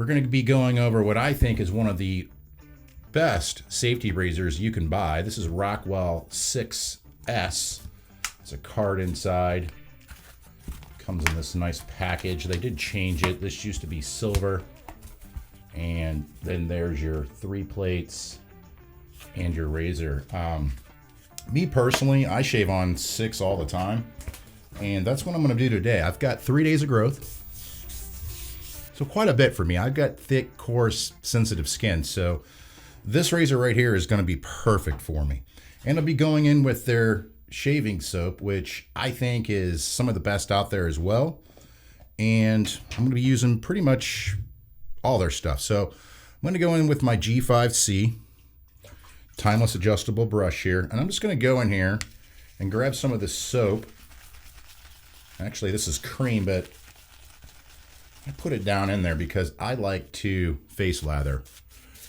we're going to be going over what I think is one of the best safety razors you can buy. This is Rockwell 6S. It's a card inside. Comes in this nice package. They did change it. This used to be silver. And then there's your 3 plates and your razor. Me personally, I shave on 6 all the time. And that's what I'm going to do today. I've got 3 days of growth. So quite a bit for me. I've got thick, coarse, sensitive skin. So this razor right here is going to be perfect for me. And I'll be going in with their shaving soap, which I think is some of the best out there as well. And I'm going to be using pretty much all their stuff. So I'm going to go in with my G5C timeless adjustable brush here. And I'm just going to go in here and grab some of this soap. Actually, this is cream, but I put it down in there because I like to face lather.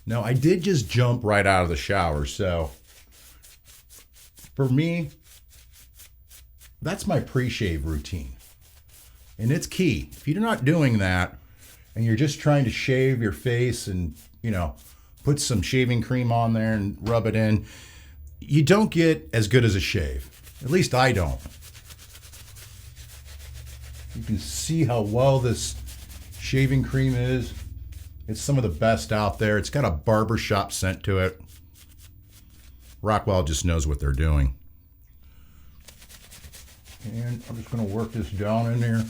Now, I did just jump right out of the shower, so for me, that's my pre-shave routine. And it's key. If you're not doing that and you're just trying to shave your face and, you know, put some shaving cream on there and rub it in, you don't get as good as a shave. At least I don't. You can see how well this shaving cream is. It's some of the best out there. It's got a barbershop scent to it. Rockwell just knows what they're doing. And I'm just going to work this down in there.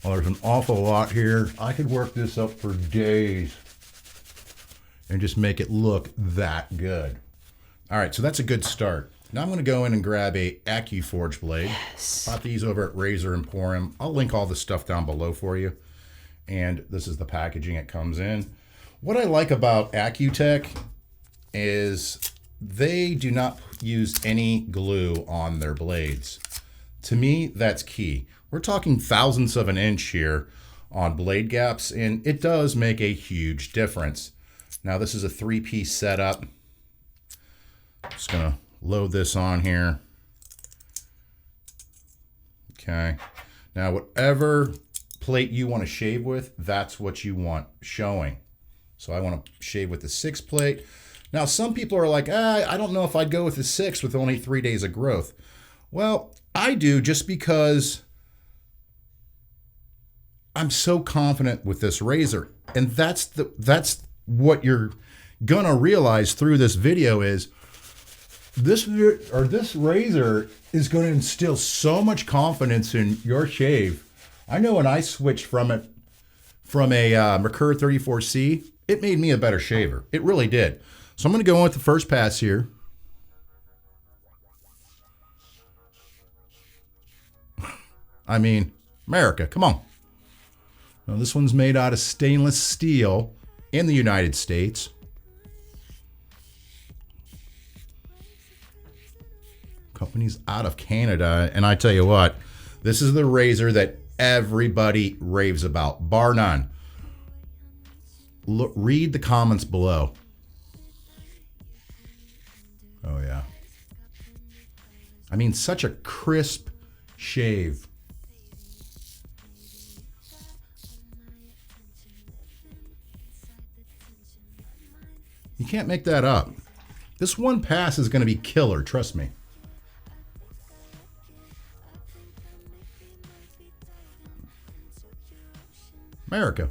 Well, there's an awful lot here. I could work this up for days and just make it look that good. All right, so that's a good start. Now I'm going to go in and grab a AccuForge blade. Yes. Bought these over at Razor Emporium. I'll link all this stuff down below for you. And this is the packaging it comes in. What I like about AccuTech is they do not use any glue on their blades. To me, that's key. We're talking thousandths of an inch here on blade gaps, and it does make a huge difference. Now, this is a 3-piece setup. Just gonna load this on here. Okay. Now, whatever plate you want to shave with, that's what you want showing. So I want to shave with the 6 plate. Now, some people are like, I don't know if I'd go with the 6 with only 3 days of growth. Well, I do, just because I'm so confident with this razor. And that's what you're gonna realize through this video is this razor is going to instill so much confidence in your shave. I know when I switched from a Merkur 34C, it made me a better shaver. It really did. So I'm going to go in with the first pass here. I mean, America, come on. Now, this one's made out of stainless steel in the United States. Company's out of Canada, and I tell you what, this is the razor that everybody raves about, bar none. Look, read the comments below. Oh yeah. I mean, such a crisp shave. You can't make that up. This one pass is going to be killer, trust me. America.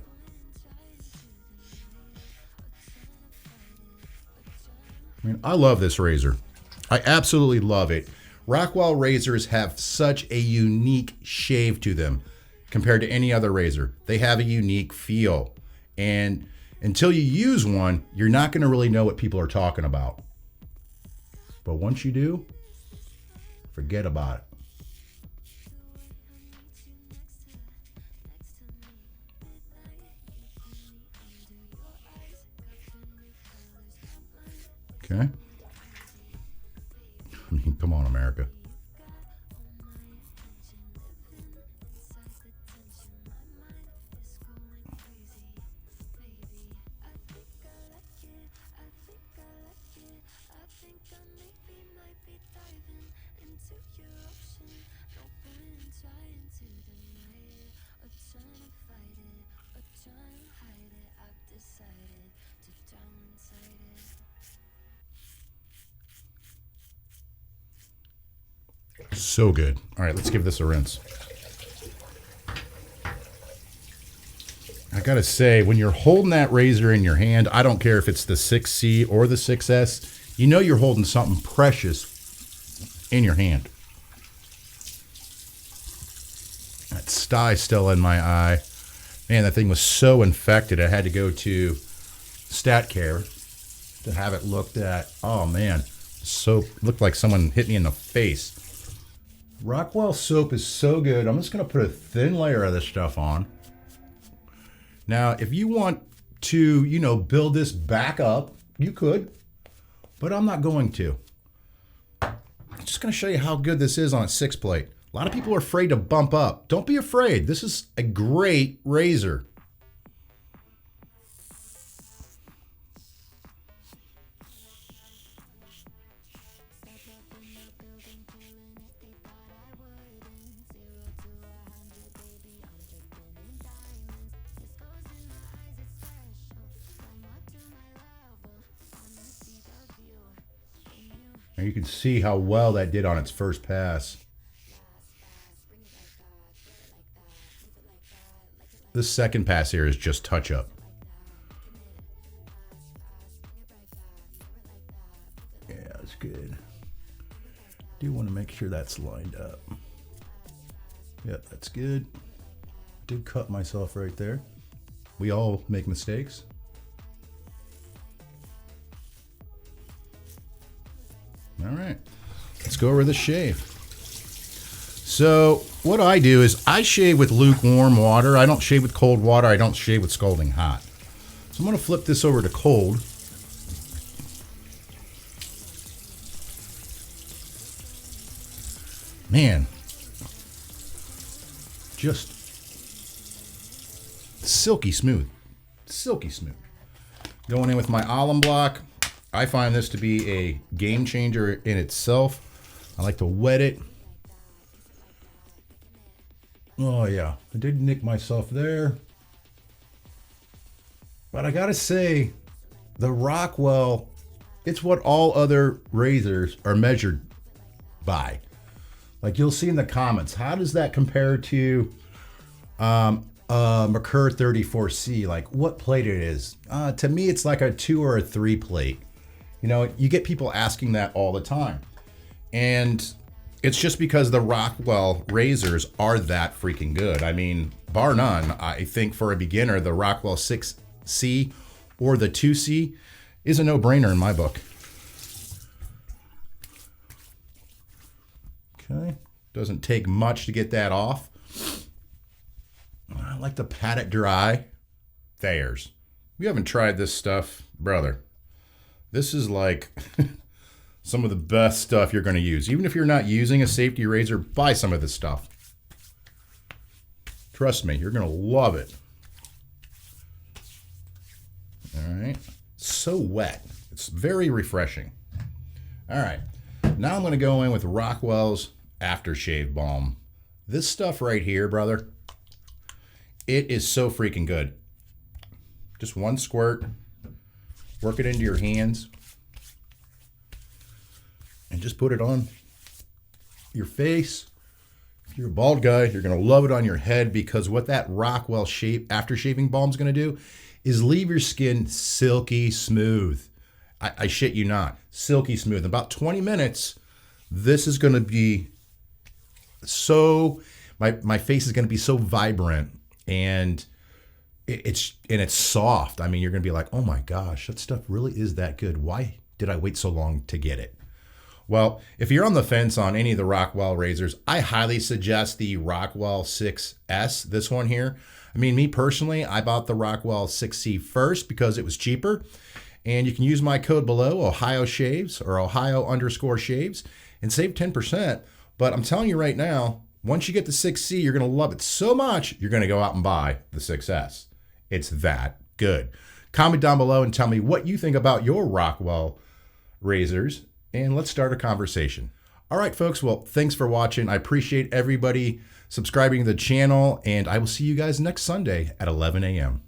I mean, I love this razor. I absolutely love it. Rockwell razors have such a unique shave to them compared to any other razor. They have a unique feel. And until you use one, you're not going to really know what people are talking about. But once you do, forget about it. Okay. I mean, come on, America. So good. All right, let's give this a rinse. I gotta say, when you're holding that razor in your hand, I don't care if it's the 6C or the 6S, you know you're holding something precious in your hand. That stye's still in my eye. Man, that thing was so infected, I had to go to Stat Care to have it looked at. Oh man, soap looked like someone hit me in the face. Rockwell soap is so good. I'm just gonna put a thin layer of this stuff on. Now, if you want to, you know, build this back up, you could, but I'm not going to. I'm just going to show you how good this is on a 6-plate. A lot of people are afraid to bump up. Don't be afraid. This is a great razor. And you can see how well that did on its first pass. This second pass here is just touch up. Yeah, that's good. Do want to make sure that's lined up. Yep, that's good. Did cut myself right there. We all make mistakes. All right, let's go over the shave. So what I do is I shave with lukewarm water. I don't shave with cold water. I don't shave with scalding hot. So I'm going to flip this over to cold. Man, just silky smooth. Silky smooth. Going in with my alum block. I find this to be a game changer in itself. I like to wet it. Oh yeah, I did nick myself there. But I gotta say, the Rockwell, it's what all other razors are measured by. Like you'll see in the comments, how does that compare to Merkur 34C? Like what plate it is? To me, it's like a 2 or a 3 plate. You know, you get people asking that all the time. And it's just because the Rockwell razors are that freaking good. I mean, bar none, I think for a beginner, the Rockwell 6C or the 2C is a no-brainer in my book. Okay, doesn't take much to get that off. I like to pat it dry. Thayers. If you haven't tried this stuff, brother, this is like some of the best stuff you're going to use. Even if you're not using a safety razor, buy some of this stuff. Trust me, you're going to love it. All right. So wet. It's very refreshing. All right. Now I'm going to go in with Rockwell's aftershave balm. This stuff right here, brother, it is so freaking good. Just one squirt. Work it into your hands and just put it on your face. If you're a bald guy, you're going to love it on your head, because what that Rockwell after shaving balm is going to do is leave your skin silky smooth. I shit you not, silky smooth. In about 20 minutes, this is going to be so, my face is going to be so vibrant, and it's soft. I mean, you're going to be like, oh my gosh, that stuff really is that good. Why did I wait so long to get it? Well, if you're on the fence on any of the Rockwell razors, I highly suggest the Rockwell 6S, this one here. I mean, me personally, I bought the Rockwell 6C first because it was cheaper. And you can use my code below, Ohio Shaves or Ohio_shaves, and save 10%. But I'm telling you right now, once you get the 6C, you're going to love it so much, you're going to go out and buy the 6S. It's that good. Comment down below and tell me what you think about your Rockwell razors, and let's start a conversation. All right, folks. Well, thanks for watching. I appreciate everybody subscribing to the channel, and I will see you guys next Sunday at 11 a.m.